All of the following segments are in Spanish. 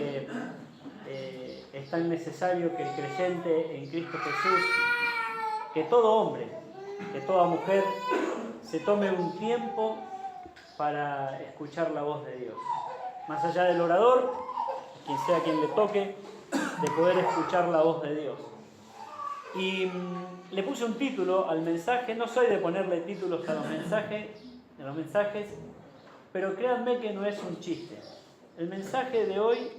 que es tan necesario que el creyente en Cristo Jesús, que todo hombre, que toda mujer se tome un tiempo para escuchar la voz de Dios. Más allá del orador, quien sea quien le toque, de poder escuchar la voz de Dios. Y le puse un título al mensaje. No soy de ponerle títulos a los mensajes, pero créanme que no es un chiste. El mensaje de hoy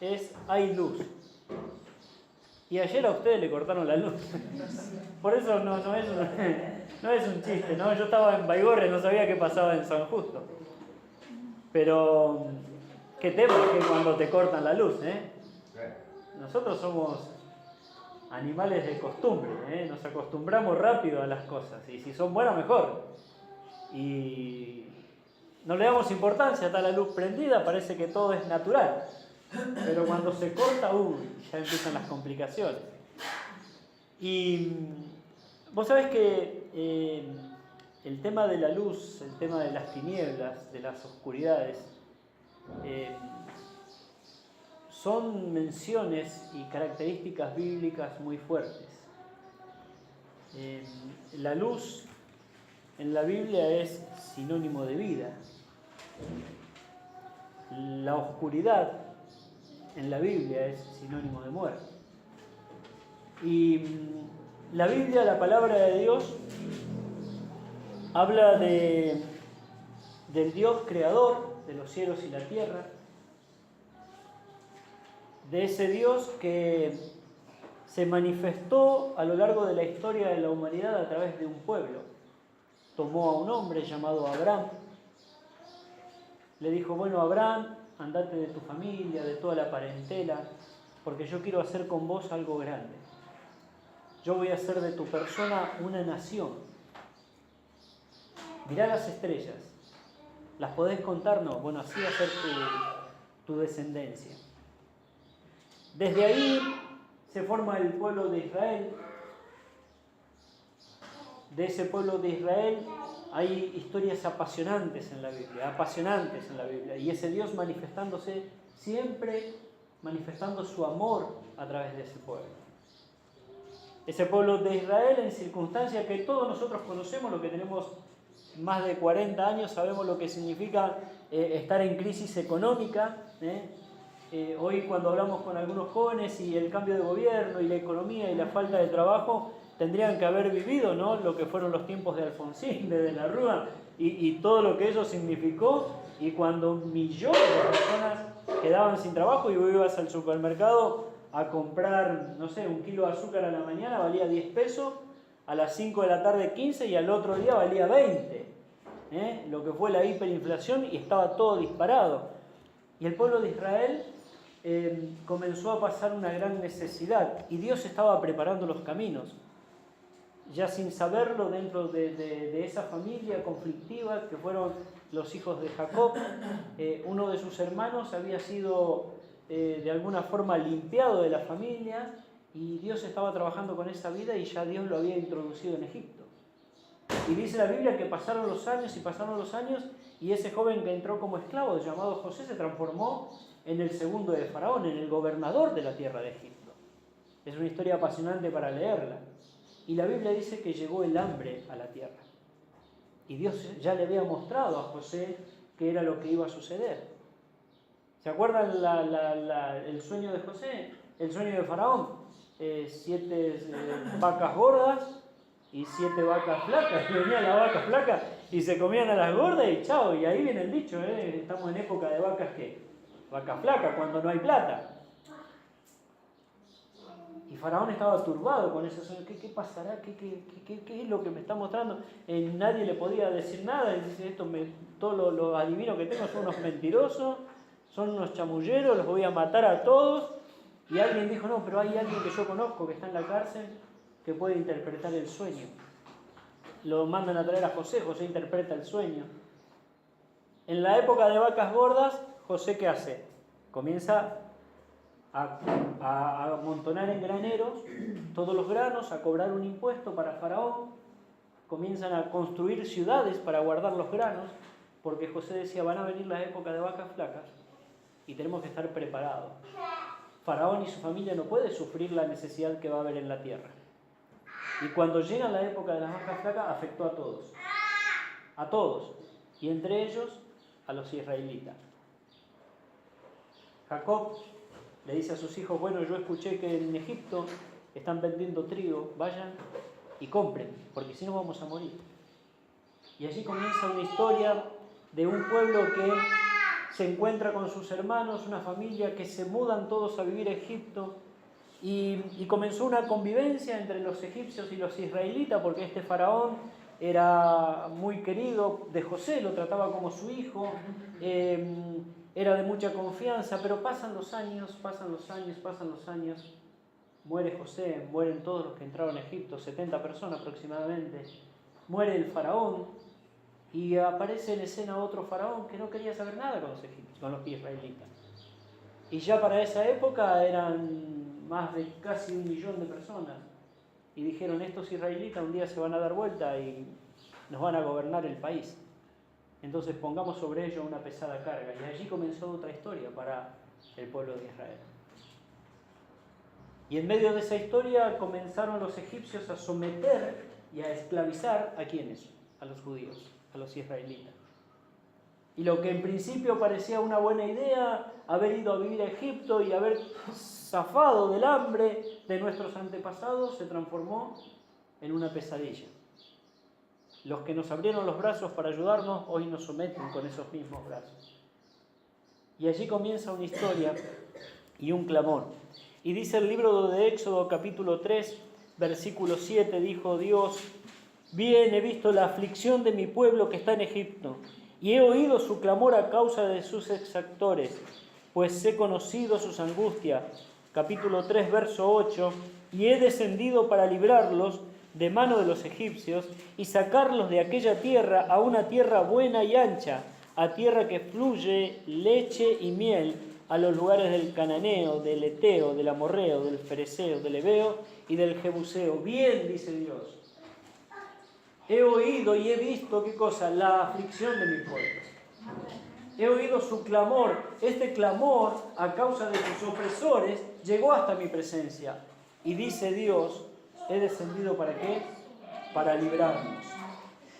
es "Hay luz". Y ayer a ustedes le cortaron la luz. Por eso no es un chiste, ¿no? Yo estaba en Baigorre, no sabía qué pasaba en San Justo. Pero qué tema que cuando te cortan la luz, ¿eh? Nosotros somos animales de costumbre, ¿eh? Nos acostumbramos rápido a las cosas. Y si son buenas, mejor. Y no le damos importancia, está la luz prendida, parece que todo es natural. Pero cuando se corta, ya empiezan las complicaciones. Y vos sabés que el tema de la luz, el tema de las tinieblas, de las oscuridades, son menciones y características bíblicas muy fuertes. La luz en la Biblia es sinónimo de vida. La oscuridad en la Biblia es sinónimo de muerte. Y la Biblia, la palabra de Dios, habla del Dios creador de los cielos y la tierra, de ese Dios que se manifestó a lo largo de la historia de la humanidad a través de un pueblo. Tomó a un hombre llamado Abraham, le dijo: bueno, Abraham, andate de tu familia, de toda la parentela, porque yo quiero hacer con vos algo grande. Yo voy a hacer de tu persona una nación. Mirá las estrellas. ¿Las podés contar? No. Bueno, así va a ser tu descendencia. Desde ahí se forma el pueblo de Israel. De ese pueblo de Israel hay historias apasionantes en la Biblia, y ese Dios manifestándose siempre, manifestando su amor a través de ese pueblo. Ese pueblo de Israel, en circunstancias que todos nosotros conocemos, lo que tenemos más de 40 años, sabemos lo que significa estar en crisis económica. Hoy, cuando hablamos con algunos jóvenes y el cambio de gobierno y la economía y la falta de trabajo, tendrían que haber vivido, ¿no?, lo que fueron los tiempos de Alfonsín, de la Rúa, y todo lo que eso significó. Y cuando millones de personas quedaban sin trabajo y vos ibas al supermercado a comprar, no sé, 1 kilo de azúcar a la mañana, valía 10 pesos, a las 5 de la tarde 15 y al otro día valía 20. Lo que fue la hiperinflación, y estaba todo disparado. Y el pueblo de Israel comenzó a pasar una gran necesidad, y Dios estaba preparando los caminos. Ya sin saberlo, dentro de esa familia conflictiva que fueron los hijos de Jacob, uno de sus hermanos había sido de alguna forma limpiado de la familia, y Dios estaba trabajando con esa vida, y ya Dios lo había introducido en Egipto. Y dice la Biblia que pasaron los años, y ese joven que entró como esclavo, llamado José, se transformó en el segundo de Faraón, en el gobernador de la tierra de Egipto. Es una historia apasionante para leerla. Y la Biblia dice que llegó el hambre a la tierra. Y Dios ya le había mostrado a José qué era lo que iba a suceder. ¿Se acuerdan el sueño de José? El sueño de Faraón. 7 vacas gordas y 7 vacas flacas. Y venía la vaca flaca y se comían a las gordas y chao. Y ahí viene el dicho, estamos en época de vacas ¿qué? Vacas flacas, cuando no hay plata. Y Faraón estaba turbado con ese sueño. ¿Qué pasará? ¿Qué es lo que me está mostrando? Nadie le podía decir nada. Y dice: todos los adivinos que tengo son unos mentirosos, son unos chamulleros, los voy a matar a todos. Y alguien dijo: no, pero hay alguien que yo conozco que está en la cárcel que puede interpretar el sueño. Lo mandan a traer a José. José interpreta el sueño. En la época de vacas gordas, José, ¿qué hace? Comienza a amontonar en graneros todos los granos, a cobrar un impuesto para Faraón. Comienzan a construir ciudades para guardar los granos, porque José decía: van a venir la época de vacas flacas y tenemos que estar preparados. Faraón y su familia no pueden sufrir la necesidad que va a haber en la tierra. Y cuando llega la época de las vacas flacas, afectó a todos, y entre ellos a los israelitas. Jacob le dice a sus hijos, bueno, yo escuché que en Egipto están vendiendo trigo, vayan y compren, porque si no vamos a morir. Y allí comienza una historia de un pueblo que se encuentra con sus hermanos, una familia que se mudan todos a vivir a Egipto, y comenzó una convivencia entre los egipcios y los israelitas, porque este faraón era muy querido de José, lo trataba como su hijo, era de mucha confianza, pero pasan los años, muere José, mueren todos los que entraron a Egipto, 70 personas aproximadamente, muere el faraón, y aparece en escena otro faraón que no quería saber nada con los egipcios, con los israelitas. Y ya para esa época eran más de casi 1 millón de personas. Y dijeron, estos israelitas un día se van a dar vuelta y nos van a gobernar el país. Entonces pongamos sobre ellos una pesada carga. Y allí comenzó otra historia para el pueblo de Israel. Y en medio de esa historia comenzaron los egipcios a someter y a esclavizar ¿a quiénes? A los judíos, a los israelitas. Y lo que en principio parecía una buena idea, haber ido a vivir a Egipto y haber zafado del hambre de nuestros antepasados, se transformó en una pesadilla. Los que nos abrieron los brazos para ayudarnos, hoy nos someten con esos mismos brazos. Y allí comienza una historia y un clamor. Y dice el libro de Éxodo, capítulo 3, versículo 7, dijo Dios, bien he visto la aflicción de mi pueblo que está en Egipto, y he oído su clamor a causa de sus exactores, pues he conocido sus angustias. Capítulo 3, verso 8, y he descendido para librarlos de mano de los egipcios y sacarlos de aquella tierra a una tierra buena y ancha, a tierra que fluye leche y miel, a los lugares del cananeo, del eteo, del amorreo, del fereceo, del heveo y del jebuseo. Bien, dice Dios. He oído y he visto, ¿qué cosa? La aflicción de mi pueblo. He oído su clamor. Este clamor, a causa de sus opresores, llegó hasta mi presencia. Y dice Dios, he descendido ¿para qué? Para librarnos.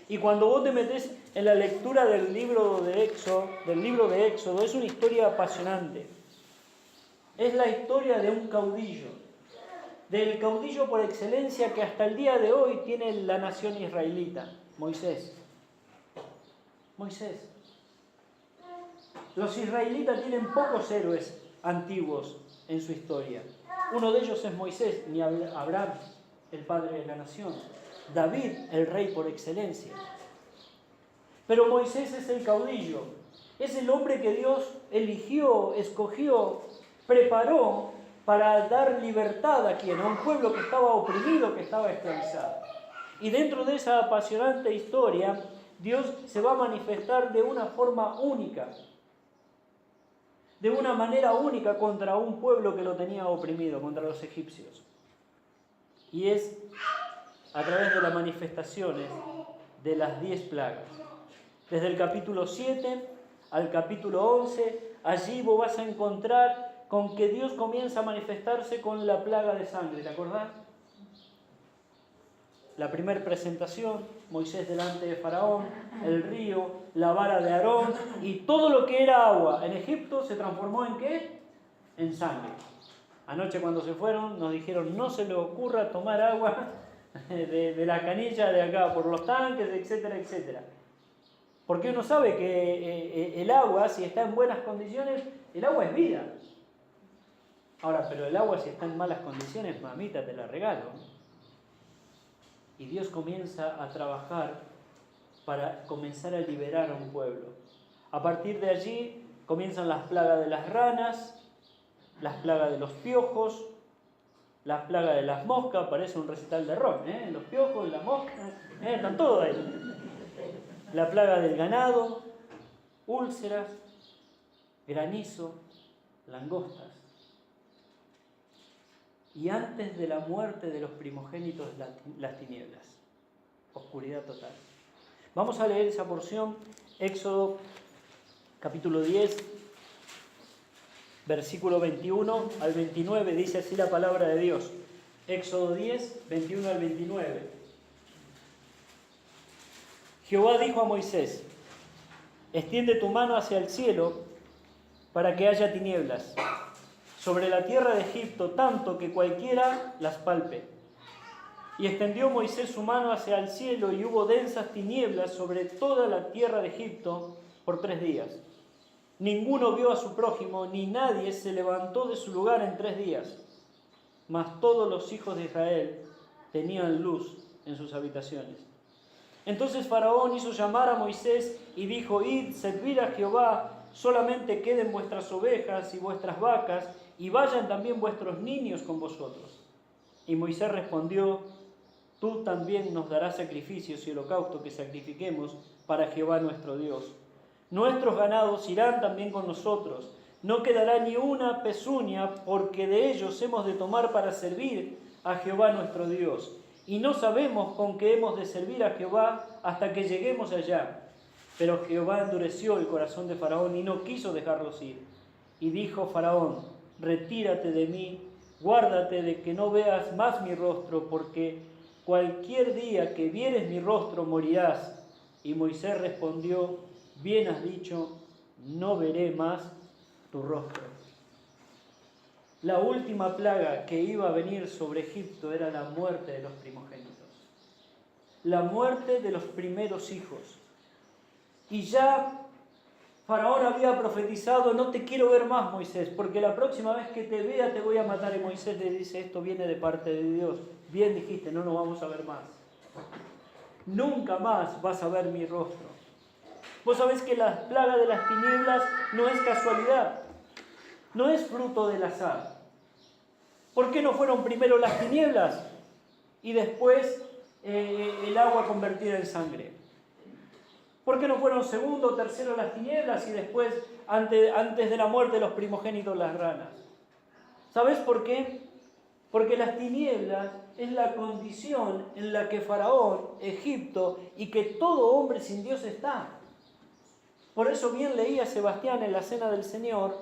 Y cuando vos te metés en la lectura del libro de Éxodo, es una historia apasionante. Es la historia de un caudillo. Del caudillo por excelencia que hasta el día de hoy tiene la nación israelita, Moisés. Moisés. Los israelitas tienen pocos héroes antiguos en su historia. Uno de ellos es Moisés, ni Abraham, el padre de la nación. David, el rey por excelencia. Pero Moisés es el caudillo. Es el hombre que Dios eligió, escogió, preparó para dar libertad a quien, a un pueblo que estaba oprimido, que estaba esclavizado. Y dentro de esa apasionante historia, Dios se va a manifestar de una forma única, de una manera única contra un pueblo que lo tenía oprimido, contra los egipcios. Y es a través de las manifestaciones de las 10 plagas. Desde el capítulo 7 al capítulo 11, allí vos vas a encontrar con que Dios comienza a manifestarse con la plaga de sangre, ¿te acordás? La primera presentación, Moisés delante de Faraón, el río, la vara de Aarón y todo lo que era agua en Egipto se transformó ¿en qué? En sangre. Anoche cuando se fueron nos dijeron no se les ocurra tomar agua de la canilla de acá por los tanques, etcétera, etcétera. Porque uno sabe que el agua, si está en buenas condiciones, el agua es vida. Ahora, pero el agua si está en malas condiciones, mamita, te la regalo. Y Dios comienza a trabajar para comenzar a liberar a un pueblo. A partir de allí comienzan las plagas de las ranas, las plagas de los piojos, las plagas de las moscas, parece un recital de rock, los piojos, las moscas, están todos ahí. La plaga del ganado, úlceras, granizo, langostas. Y antes de la muerte de los primogénitos, las tinieblas, oscuridad total. Vamos a leer esa porción, Éxodo capítulo 10, versículo 21 al 29, dice así la palabra de Dios. Éxodo 10, 21 al 29. Jehová dijo a Moisés: extiende tu mano hacia el cielo para que haya tinieblas sobre la tierra de Egipto, tanto que cualquiera las palpe. Y extendió Moisés su mano hacia el cielo, y hubo densas tinieblas sobre toda la tierra de Egipto por 3 días. Ninguno vio a su prójimo, ni nadie se levantó de su lugar en 3 días. Mas todos los hijos de Israel tenían luz en sus habitaciones. Entonces Faraón hizo llamar a Moisés y dijo: id, servid a Jehová, solamente queden vuestras ovejas y vuestras vacas, y vayan también vuestros niños con vosotros. Y Moisés respondió: tú también nos darás sacrificios y holocausto que sacrifiquemos para Jehová nuestro Dios. Nuestros ganados irán también con nosotros. No quedará ni una pezuña, porque de ellos hemos de tomar para servir a Jehová nuestro Dios. Y no sabemos con qué hemos de servir a Jehová hasta que lleguemos allá. Pero Jehová endureció el corazón de Faraón y no quiso dejarlos ir. Y dijo Faraón: retírate de mí, guárdate de que no veas más mi rostro, porque cualquier día que vieres mi rostro morirás. Y Moisés respondió: bien has dicho, no veré más tu rostro. La última plaga que iba a venir sobre Egipto era la muerte de los primogénitos. La muerte de los primeros hijos. Y ya Faraón había profetizado: no te quiero ver más, Moisés, porque la próxima vez que te vea te voy a matar. Y Moisés le dice: esto viene de parte de Dios. Bien dijiste, no nos vamos a ver más. Nunca más vas a ver mi rostro. Vos sabés que la plaga de las tinieblas no es casualidad, no es fruto del azar. ¿Por qué no fueron primero las tinieblas y después el agua convertida en sangre? ¿Por qué no fueron segundo o tercero las tinieblas y después, antes de la muerte de los primogénitos, las ranas? ¿Sabes por qué? Porque las tinieblas es la condición en la que Faraón, Egipto y que todo hombre sin Dios está. Por eso bien leía Sebastián en la Cena del Señor,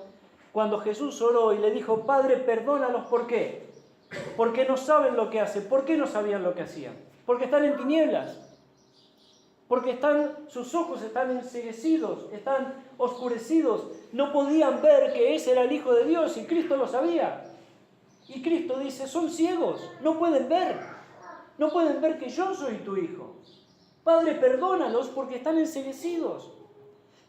cuando Jesús oró y le dijo: Padre, perdónalos. ¿Por qué? Porque no saben lo que hacen. ¿Por qué no sabían lo que hacían? Porque están en tinieblas. Porque sus ojos están enceguecidos, están oscurecidos. No podían ver que ese era el Hijo de Dios y Cristo lo sabía. Y Cristo dice: son ciegos, no pueden ver. No pueden ver que yo soy tu Hijo. Padre, perdónalos porque están enceguecidos.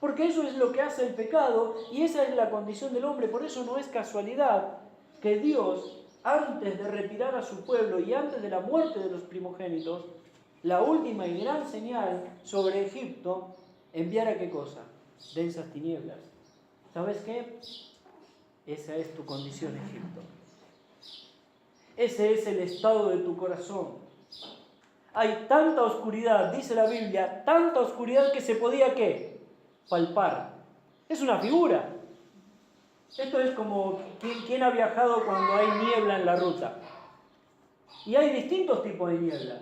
Porque eso es lo que hace el pecado y esa es la condición del hombre. Por eso no es casualidad que Dios, antes de retirar a su pueblo y antes de la muerte de los primogénitos, la última y gran señal sobre Egipto, enviara ¿qué cosa? Densas tinieblas. ¿Sabes qué? Esa es tu condición, Egipto. Ese es el estado de tu corazón. Hay tanta oscuridad, dice la Biblia, tanta oscuridad que se podía ¿qué? Palpar. Es una figura. Esto es como ¿quién ha viajado cuando hay niebla en la ruta? Y hay distintos tipos de niebla.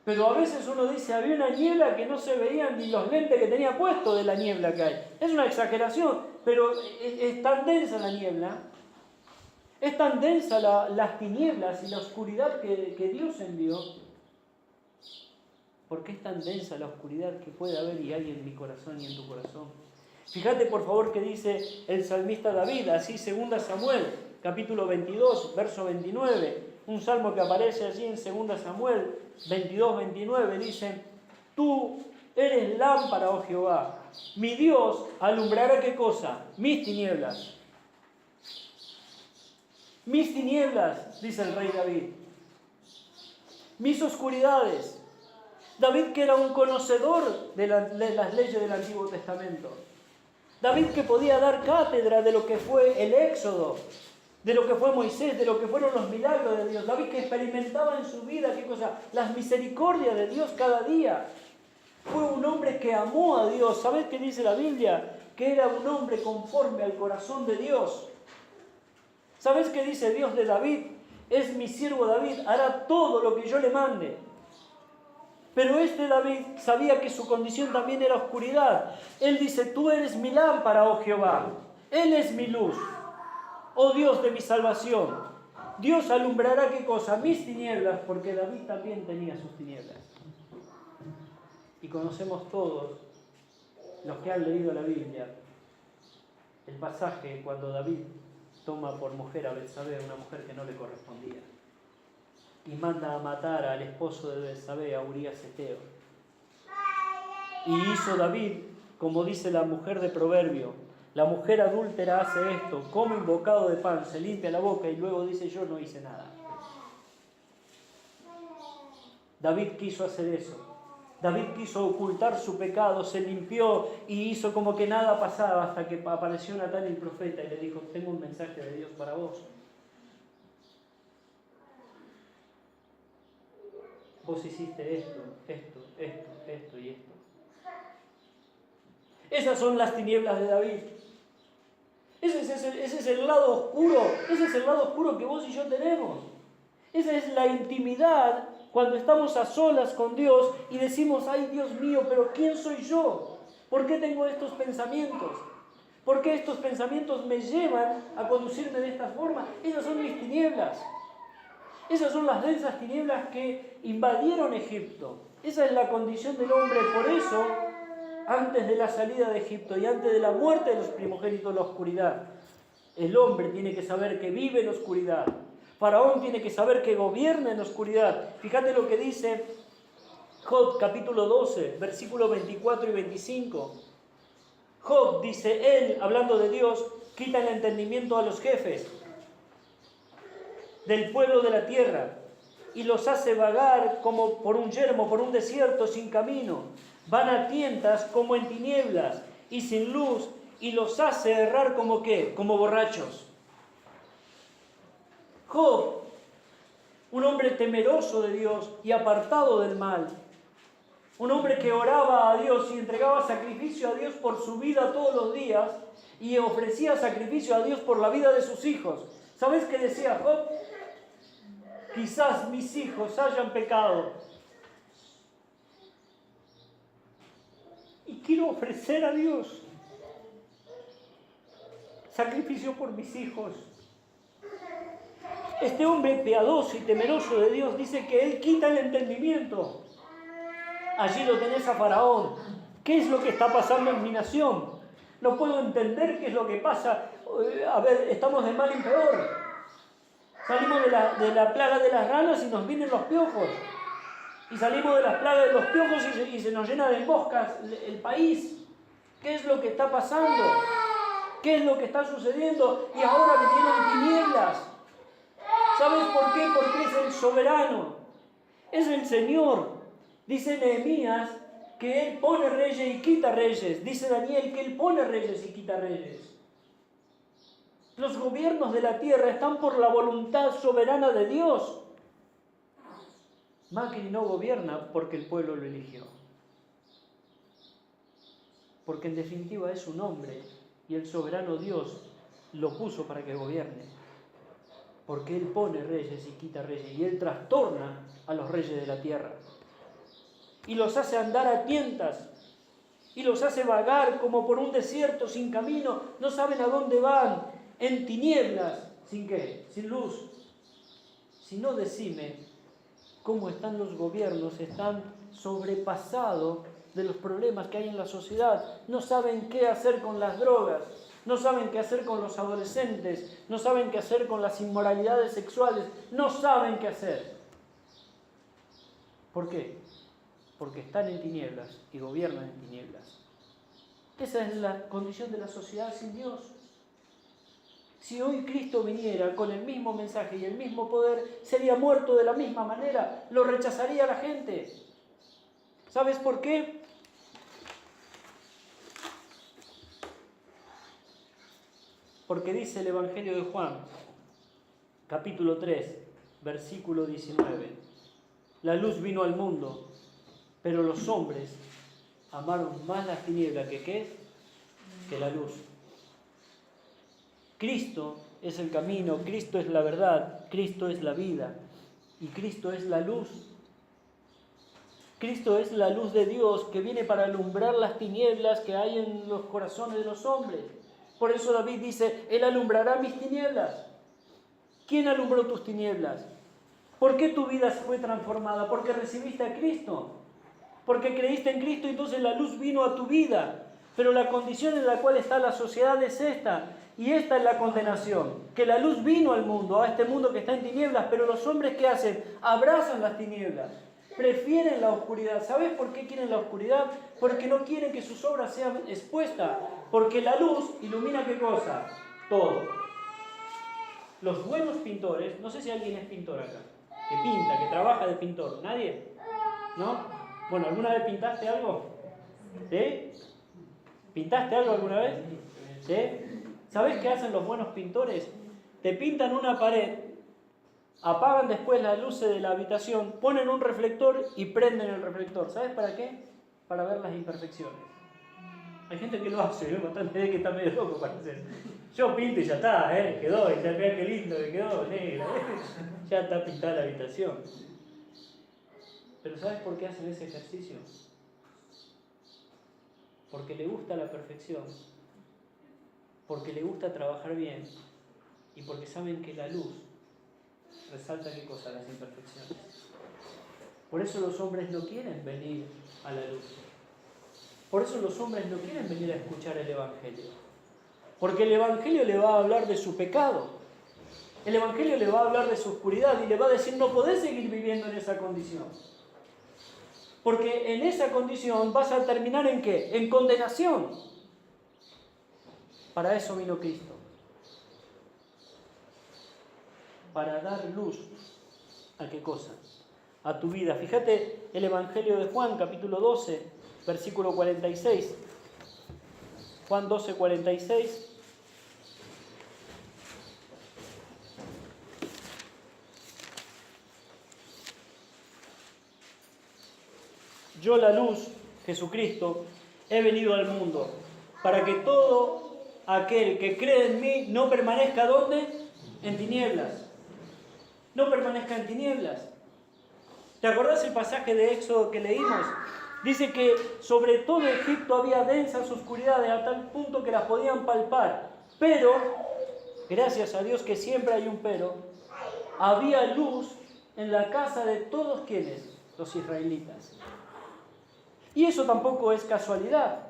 Pero a veces uno dice: había una niebla que no se veían ni los lentes que tenía puesto de la niebla que hay. Es una exageración, pero es tan densa la niebla, es tan densa las tinieblas y la oscuridad que Dios envió. ¿Por qué es tan densa la oscuridad que puede haber y hay en mi corazón y en tu corazón? Fíjate por favor que dice el salmista David, así 2 Samuel, capítulo 22, verso 29, un salmo que aparece allí en 2 Samuel 22, 29, dice: tú eres lámpara, oh Jehová, mi Dios alumbrará ¿qué cosa? Mis tinieblas. Mis tinieblas, dice el rey David. Mis oscuridades. David, que era un conocedor de las leyes del Antiguo Testamento. David, que podía dar cátedra de lo que fue el Éxodo, de lo que fue Moisés, de lo que fueron los milagros de Dios. David, que experimentaba en su vida ¿qué cosa? Las misericordias de Dios cada día. Fue un hombre que amó a Dios. ¿Sabes qué dice la Biblia? Que era un hombre conforme al corazón de Dios. ¿Sabes qué dice Dios de David? Es mi siervo David, hará todo lo que yo le mande. Pero este David sabía que su condición también era oscuridad. Él dice: tú eres mi lámpara, oh Jehová. Él es mi luz. oh Dios de mi salvación. Dios alumbrará, ¿qué cosa? Mis tinieblas, porque David también tenía sus tinieblas. Y conocemos todos, los que han leído la Biblia, el pasaje cuando David toma por mujer a Betsabé, una mujer que no le correspondía, y manda a matar al esposo de Betsabé, a Urías Eteo. Y hizo David, como dice la mujer de Proverbio, la mujer adúltera hace esto, come un bocado de pan, se limpia la boca y luego dice: yo no hice nada. David quiso hacer eso. David quiso ocultar su pecado, se limpió y hizo como que nada pasaba, hasta que apareció Natán el profeta y le dijo: tengo un mensaje de Dios para vos. Vos hiciste esto y esto. Esas son las tinieblas de David. Ese es el lado oscuro que vos y yo tenemos. Esa es la intimidad cuando estamos a solas con Dios y decimos: ay, Dios mío, pero ¿quién soy yo? ¿Por qué tengo estos pensamientos? ¿Por qué estos pensamientos me llevan a conducirme de esta forma? Esas son mis tinieblas. Esas son las densas tinieblas que invadieron Egipto. Esa es la condición del hombre. Por eso, antes de la salida de Egipto y antes de la muerte de los primogénitos, la oscuridad, el hombre tiene que saber que vive en oscuridad. Faraón tiene que saber que gobierna en oscuridad. Fíjate lo que dice Job capítulo 12, versículos 24 y 25. Job dice: él, hablando de Dios, quita el entendimiento a los jefes del pueblo de la tierra y los hace vagar como por un yermo, por un desierto sin camino. Van a tientas como en tinieblas y sin luz, y los hace errar como ¿qué? Como borrachos. Job, un hombre temeroso de Dios y apartado del mal, un hombre que oraba a Dios y entregaba sacrificio a Dios por su vida todos los días y ofrecía sacrificio a Dios por la vida de sus hijos. ¿Sabes qué decía Job? Quizás mis hijos hayan pecado y quiero ofrecer a Dios sacrificio por mis hijos. Este hombre piadoso y temeroso de Dios dice que él quita el entendimiento. Allí lo tenés a Faraón. ¿Qué es lo que está pasando en mi nación? No puedo entender qué es lo que pasa. A ver, estamos de mal en peor. Salimos de la plaga de las ranas y nos vienen los piojos. Y salimos de las plagas de los piojos y se nos llena de moscas el país. ¿Qué es lo que está pasando? ¿Qué es lo que está sucediendo? Y ahora me tienen tinieblas. ¿Sabes por qué? Porque es el soberano. Es el Señor. Dice Nehemías que Él pone reyes y quita reyes. Dice Daniel que Él pone reyes y quita reyes. Los gobiernos de la tierra están por la voluntad soberana de Dios. Macri no gobierna porque el pueblo lo eligió. Porque en definitiva es un hombre y el soberano Dios lo puso para que gobierne. Porque Él pone reyes y quita reyes y Él trastorna a los reyes de la tierra. Y los hace andar a tientas y los hace vagar como por un desierto sin camino. No saben a dónde van, en tinieblas. ¿Sin qué? Sin luz. Si no, decime cómo están los gobiernos. Están sobrepasados de los problemas que hay en la sociedad. No saben qué hacer con las drogas. No saben qué hacer con los adolescentes. No saben qué hacer con las inmoralidades sexuales. No saben qué hacer. ¿Por qué? Porque están en tinieblas y gobiernan en tinieblas. Esa es la condición de la sociedad sin Dios. Si hoy Cristo viniera con el mismo mensaje y el mismo poder, sería muerto de la misma manera, lo rechazaría la gente. ¿Sabes por qué? Porque dice el Evangelio de Juan, capítulo 3, versículo 19. La luz vino al mundo, pero los hombres amaron más las tinieblas que ¿qué? Que la luz. Cristo es el camino, Cristo es la verdad, Cristo es la vida y Cristo es la luz. Cristo es la luz de Dios que viene para alumbrar las tinieblas que hay en los corazones de los hombres. Por eso David dice, Él alumbrará mis tinieblas. ¿Quién alumbró tus tinieblas? ¿Por qué tu vida fue transformada? Porque recibiste a Cristo. Porque creíste en Cristo, entonces la luz vino a tu vida. Pero la condición en la cual está la sociedad es esta. Y esta es la condenación. Que la luz vino al mundo, a este mundo que está en tinieblas. Pero los hombres, ¿qué hacen? Abrazan las tinieblas. Prefieren la oscuridad. ¿Sabes por qué quieren la oscuridad? Porque no quieren que sus obras sean expuestas. Porque la luz ilumina ¿qué cosa? Todo. Los buenos pintores, no sé si alguien es pintor acá, que pinta, que trabaja de pintor. ¿Nadie? ¿No? Bueno, ¿alguna vez pintaste algo? ¿Sí? ¿Pintaste algo alguna vez? ¿Sí? ¿Sabes qué hacen los buenos pintores? Te pintan una pared, apagan después las luces de la habitación, ponen un reflector y prenden el reflector. ¿Sabes para qué? Para ver las imperfecciones. Hay gente que lo hace, ¿eh? Bastante que está medio loco para hacer. Yo pinto y ya está, quedó, y ya vea qué lindo que quedó, negro. Ya está pintada la habitación. Pero ¿sabes por qué hacen ese ejercicio? Porque le gusta la perfección, porque le gusta trabajar bien y porque saben que la luz resalta ¿qué cosa? Las imperfecciones. Por eso los hombres no quieren venir a la luz. Por eso los hombres no quieren venir a escuchar el Evangelio. Porque el Evangelio le va a hablar de su pecado. El Evangelio le va a hablar de su oscuridad y le va a decir no podés seguir viviendo en esa condición. Porque en esa condición vas a terminar ¿en qué? En condenación. Para eso vino Cristo. Para dar luz ¿a qué cosa? A tu vida. Fíjate el Evangelio de Juan, capítulo 12, versículo 46. Juan 12, 46. Yo la luz, Jesucristo, he venido al mundo para que todo aquel que cree en mí no permanezca ¿dónde? En tinieblas. No permanezca en tinieblas. ¿Te acordás el pasaje de Éxodo que leímos? Dice que sobre todo Egipto había densas oscuridades a tal punto que las podían palpar. Pero, gracias a Dios que siempre hay un pero, había luz en la casa de todos quienes, los israelitas. Y eso tampoco es casualidad.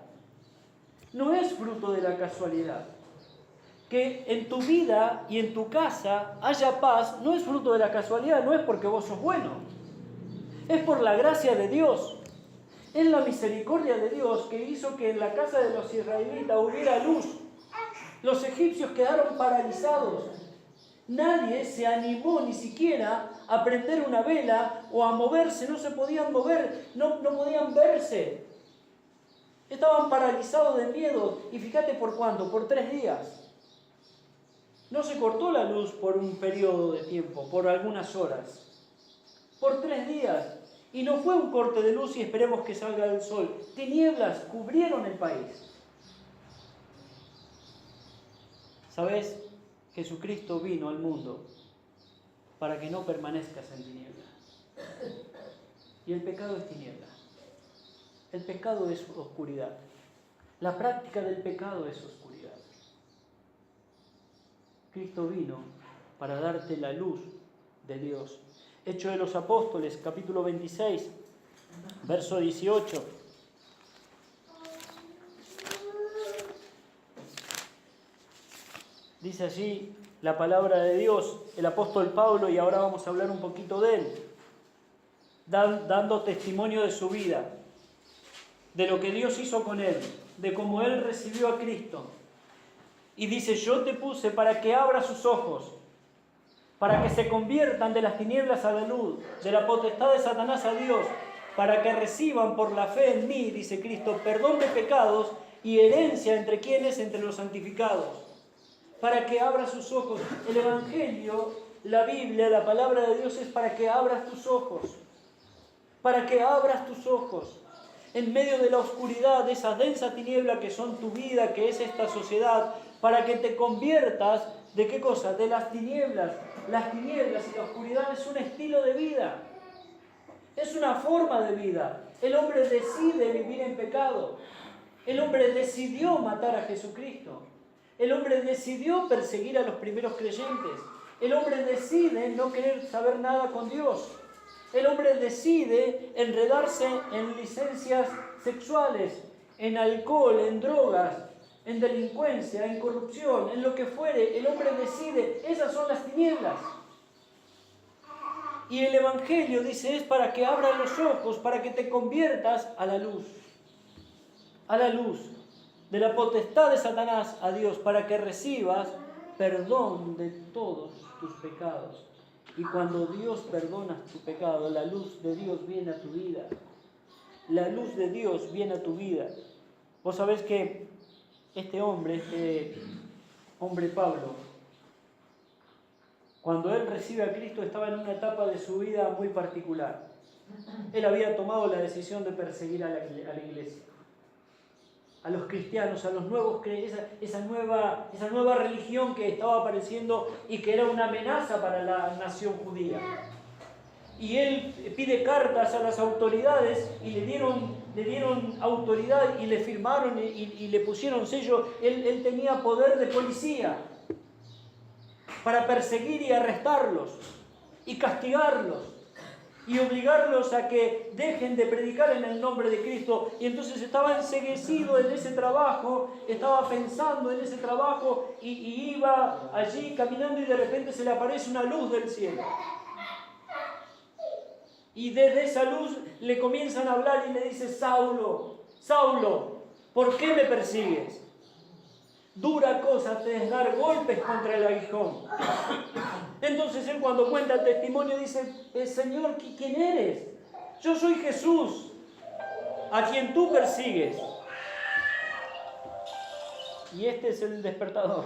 No es fruto de la casualidad. Que en tu vida y en tu casa haya paz no es fruto de la casualidad, no es porque vos sos bueno. Es por la gracia de Dios. Es la misericordia de Dios que hizo que en la casa de los israelitas hubiera luz. Los egipcios quedaron paralizados. Nadie se animó ni siquiera a prender una vela o a moverse, no se podían mover, no podían verse. Estaban paralizados de miedo. Y fíjate por cuánto, por 3 días. No se cortó la luz por un periodo de tiempo, por algunas horas. Por 3 días. Y no fue un corte de luz y esperemos que salga el sol. Tinieblas cubrieron el país. ¿Sabes? Jesucristo vino al mundo para que no permanezcas en tinieblas. Y el pecado es tiniebla. El pecado es oscuridad. La práctica del pecado es oscuridad. Cristo vino para darte la luz de Dios. Hechos de los Apóstoles, capítulo 26, verso 18. Dice allí la palabra de Dios, el apóstol Pablo, y ahora vamos a hablar un poquito de él, dando testimonio de su vida, de lo que Dios hizo con él, de cómo él recibió a Cristo. Y dice, yo te puse para que abra sus ojos, para que se conviertan de las tinieblas a la luz, de la potestad de Satanás a Dios, para que reciban por la fe en mí, dice Cristo, perdón de pecados y herencia entre quienes, entre los santificados. Para que abra sus ojos. El Evangelio, la Biblia, la palabra de Dios es para que abras tus ojos. Para que abras tus ojos. En medio de la oscuridad, de esa densa tiniebla que son tu vida, que es esta sociedad, para que te conviertas, ¿de qué cosa? De las tinieblas. Las tinieblas y la oscuridad es un estilo de vida. Es una forma de vida. El hombre decide vivir en pecado. El hombre decidió matar a Jesucristo. El hombre decidió perseguir a los primeros creyentes. El hombre decide no querer saber nada con Dios. El hombre decide enredarse en licencias sexuales, en alcohol, en drogas, en delincuencia, en corrupción, en lo que fuere. El hombre decide. Esas son las tinieblas. Y el Evangelio, dice, es para que abras los ojos, para que te conviertas a la luz de la potestad de Satanás a Dios, para que recibas perdón de todos tus pecados. Y cuando Dios perdona tu pecado, la luz de Dios viene a tu vida. La luz de Dios viene a tu vida. Vos sabés que este hombre Pablo, cuando él recibe a Cristo, estaba en una etapa de su vida muy particular. Él había tomado la decisión de perseguir a la iglesia, a los cristianos, a los nuevos, esa nueva religión que estaba apareciendo y que era una amenaza para la nación judía. Y él pide cartas a las autoridades y le dieron autoridad y le firmaron y le pusieron sello. Él tenía poder de policía para perseguir y arrestarlos y castigarlos y obligarlos a que dejen de predicar en el nombre de Cristo. Y entonces estaba enceguecido en ese trabajo, estaba pensando en ese trabajo y iba allí caminando y de repente se le aparece una luz del cielo. Y desde esa luz le comienzan a hablar y le dice: Saulo, Saulo, ¿por qué me persigues? Dura cosa te es dar golpes contra el aguijón. Entonces él, cuando cuenta el testimonio, dice: Señor, ¿quién eres? Yo soy Jesús, a quien tú persigues. Y este es el despertador.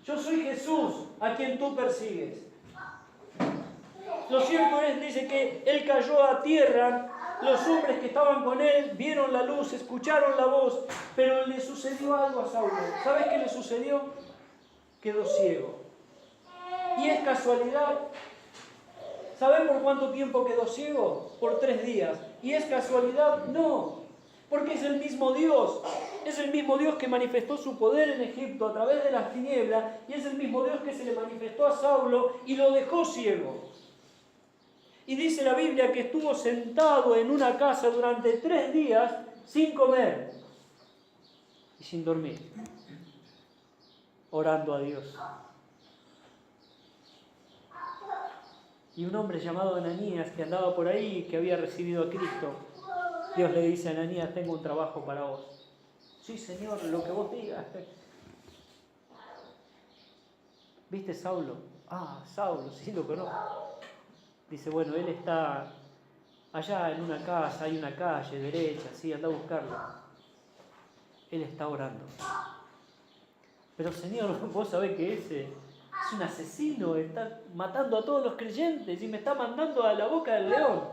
Yo soy Jesús, a quien tú persigues. Lo cierto es, dice, que él cayó a tierra. Los hombres que estaban con él vieron la luz, escucharon la voz, pero le sucedió algo a Saulo. ¿Sabes qué le sucedió? Quedó ciego. Y es casualidad. ¿Saben por cuánto tiempo quedó ciego? Por 3 días. ¿Y es casualidad? No. Porque es el mismo Dios. Es el mismo Dios que manifestó su poder en Egipto a través de las tinieblas. Y es el mismo Dios que se le manifestó a Saulo y lo dejó ciego. Y dice la Biblia que estuvo sentado en una casa durante 3 días sin comer y sin dormir, orando a Dios. Y un hombre llamado Ananías, que andaba por ahí, que había recibido a Cristo, Dios le dice a Ananías: tengo un trabajo para vos. Sí, Señor, lo que vos digas. ¿Viste Saulo? Ah, Saulo, sí lo conozco. Dice: bueno, él está allá en una casa, hay una calle derecha, sí, anda a buscarlo. Él está orando. Pero Señor, vos sabés que ese es un asesino, está matando a todos los creyentes y me está mandando a la boca del león.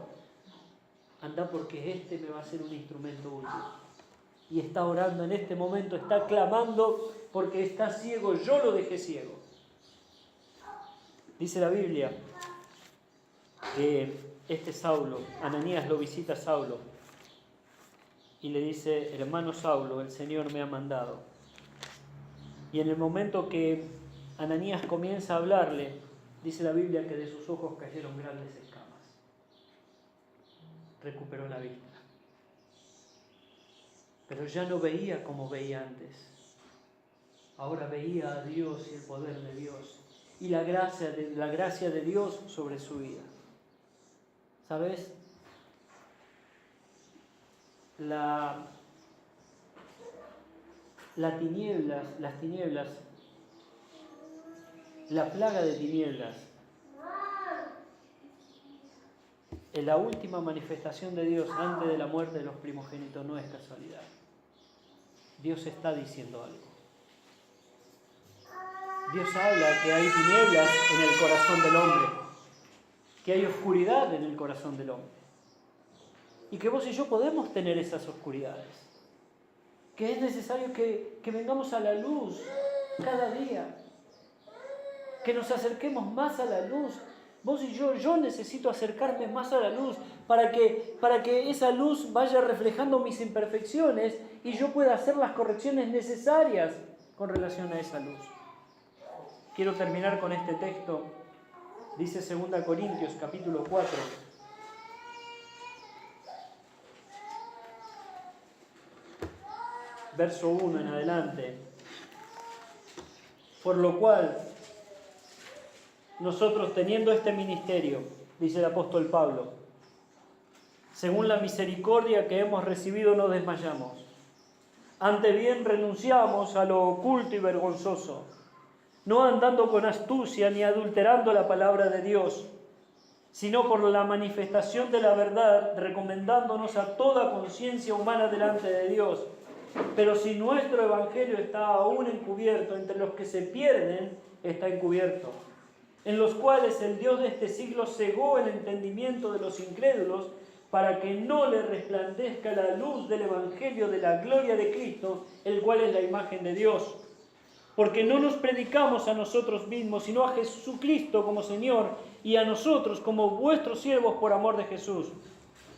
Anda, porque este me va a ser un instrumento útil. Y está orando en este momento, está clamando porque está ciego, yo lo dejé ciego. Dice la Biblia que este Saulo, Ananías lo visita a Saulo y le dice: hermano Saulo, el Señor me ha mandado. Y en el momento que Ananías comienza a hablarle, dice la Biblia que de sus ojos cayeron grandes escamas. Recuperó la vista. Pero ya no veía como veía antes. Ahora veía a Dios y el poder de Dios y la gracia de Dios sobre su vida. ¿Sabes? Las tinieblas, la plaga de tinieblas, en la última manifestación de Dios antes de la muerte de los primogénitos, no es casualidad. Dios está diciendo algo. Dios habla que hay tinieblas en el corazón del hombre, que hay oscuridad en el corazón del hombre. Y que vos y yo podemos tener esas oscuridades. Que es necesario que vengamos a la luz cada día. Que nos acerquemos más a la luz. Vos y yo necesito acercarme más a la luz para que esa luz vaya reflejando mis imperfecciones y yo pueda hacer las correcciones necesarias con relación a esa luz. Quiero terminar con este texto. Dice 2 Corintios capítulo 4. Verso 1 en adelante. Por lo cual, nosotros teniendo este ministerio, dice el apóstol Pablo, según la misericordia que hemos recibido no desmayamos. Antes bien renunciamos a lo oculto y vergonzoso, no andando con astucia ni adulterando la palabra de Dios, sino por la manifestación de la verdad, recomendándonos a toda conciencia humana delante de Dios. Pero si nuestro evangelio está aún encubierto, entre los que se pierden está encubierto, en los cuales el Dios de este siglo cegó el entendimiento de los incrédulos, para que no le resplandezca la luz del evangelio de la gloria de Cristo, el cual es la imagen de Dios. Porque no nos predicamos a nosotros mismos, sino a Jesucristo como Señor, y a nosotros como vuestros siervos por amor de Jesús.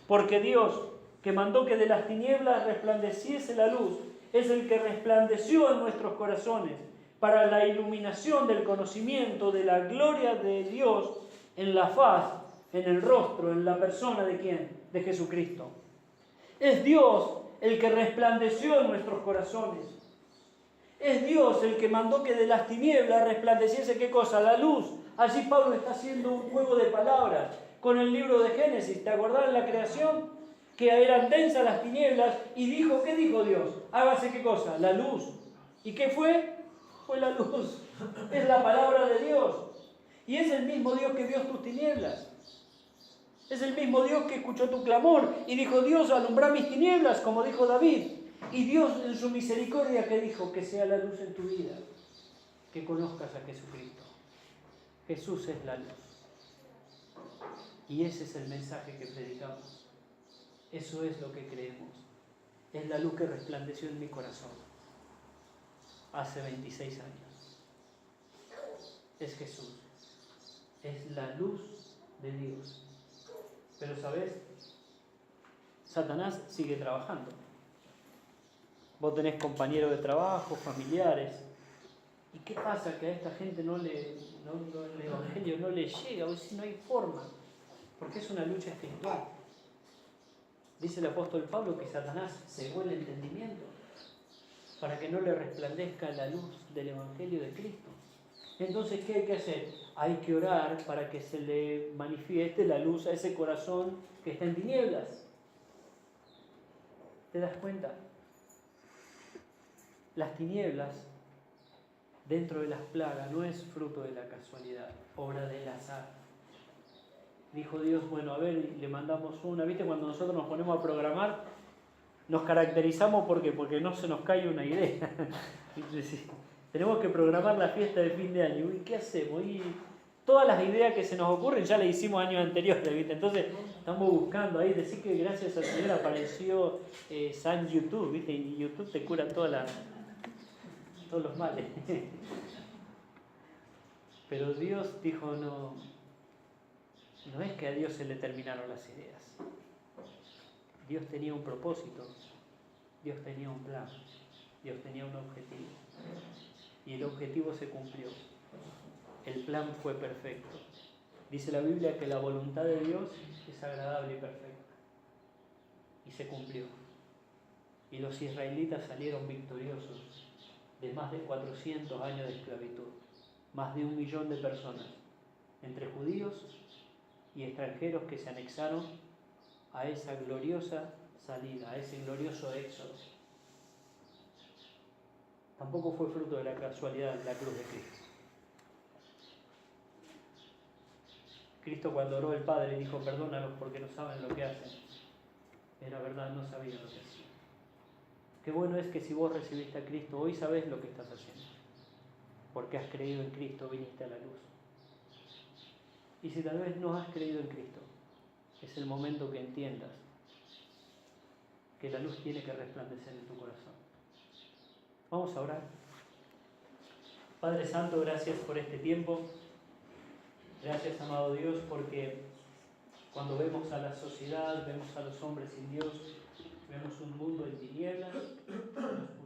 Porque Dios, que mandó que de las tinieblas resplandeciese la luz, es el que resplandeció en nuestros corazones, para la iluminación del conocimiento de la gloria de Dios en la faz, en el rostro, en la persona de ¿quién? De Jesucristo. Es Dios el que resplandeció en nuestros corazones. Es Dios el que mandó que de las tinieblas resplandeciese ¿qué cosa? La luz. Allí Pablo está haciendo un juego de palabras con el libro de Génesis. ¿Te acordás de la creación? Que eran densas las tinieblas y dijo, ¿qué dijo Dios? Hágase ¿qué cosa? La luz. ¿Y qué fue? Fue la luz. Es la palabra de Dios. Y es el mismo Dios que vio tus tinieblas. Es el mismo Dios que escuchó tu clamor y dijo, Dios, alumbra mis tinieblas, como dijo David. Y Dios en su misericordia que dijo, que sea la luz en tu vida, que conozcas a Jesucristo. Jesús es la luz. Y ese es el mensaje que predicamos. Eso es lo que creemos. Es la luz que resplandeció en mi corazón hace 26 años. Es Jesús. Es la luz de Dios. Pero ¿sabes? Satanás sigue trabajando. Vos tenés compañeros de trabajo, familiares. ¿Y qué pasa? Que a esta gente el evangelio no le llega. Vos decís, no hay forma. Porque es una lucha espiritual. Dice el apóstol Pablo que Satanás cegó el entendimiento para que no le resplandezca la luz del evangelio de Cristo. Entonces, ¿qué hay que hacer? Hay que orar para que se le manifieste la luz a ese corazón que está en tinieblas. ¿Te das cuenta? Las tinieblas dentro de las plagas no es fruto de la casualidad, obra del azar. Dijo Dios, bueno, a ver, le mandamos una. ¿Viste? Cuando nosotros nos ponemos a programar, nos caracterizamos porque no se nos cae una idea. Tenemos que programar la fiesta de fin de año. ¿Y qué hacemos? Y todas las ideas que se nos ocurren ya las hicimos años anteriores, ¿viste? Entonces estamos buscando ahí, decir que gracias al Señor apareció San YouTube, ¿viste? Y YouTube te cura todos los males. Pero Dios dijo, no es que a Dios se le terminaron las ideas. Dios tenía un propósito, Dios tenía un plan, Dios tenía un objetivo. Y el objetivo se cumplió. El plan fue perfecto. Dice la Biblia que la voluntad de Dios es agradable y perfecta. Y se cumplió. Y los israelitas salieron victoriosos de más de 400 años de esclavitud. Más de 1 millón de personas, entre judíos y extranjeros que se anexaron a esa gloriosa salida, a ese glorioso éxodo. Tampoco fue fruto de la casualidad de la cruz de Cristo. Cristo cuando oró al Padre dijo, perdónalos porque no saben lo que hacen. Era verdad, no sabía lo que hacían. Qué bueno es que si vos recibiste a Cristo, hoy sabés lo que estás haciendo. Porque has creído en Cristo, viniste a la luz. Y si tal vez no has creído en Cristo, es el momento que entiendas que la luz tiene que resplandecer en tu corazón. Vamos a orar. Padre Santo, gracias por este tiempo. Gracias, amado Dios, porque Cuando vemos a la sociedad, vemos a los hombres sin Dios, vemos un mundo en tinieblas, nos